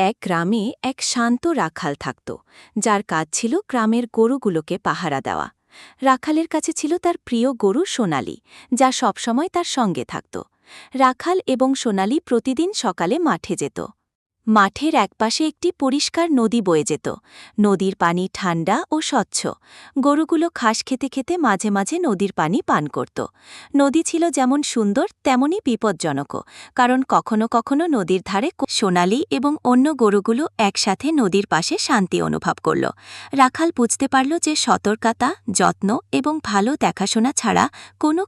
এক গ্রামে এক শান্ত রাখাল থাকত, যার কাজ ছিল গ্রামের গরুগুলোকে পাহারা দেওয়া। রাখালের কাছে ছিল তার প্রিয় গরু সোনালি, যা সবসময় তার সঙ্গে থাকত। রাখাল এবং সোনালি প্রতিদিন সকালে মাঠে যেত। মাঠের একপাশে একটি পরিষ্কার নদী বয়ে যেত। নদীর পানি ঠান্ডা ও স্বচ্ছ। গরুগুলো ঘাস খেতে খেতে মাঝে মাঝে নদীর পানি পান করত। নদী ছিল যেমন সুন্দর তেমনই বিপজ্জনকও, কারণ কখনো কখনো নদীর ধারে সোনালি এবং অন্য গরুগুলো একসাথে নদীর পাশে শান্তি অনুভব করল। রাখাল বুঝতে পারল যে সতর্কতা, যত্ন এবং ভালো দেখাশোনা ছাড়া কোনো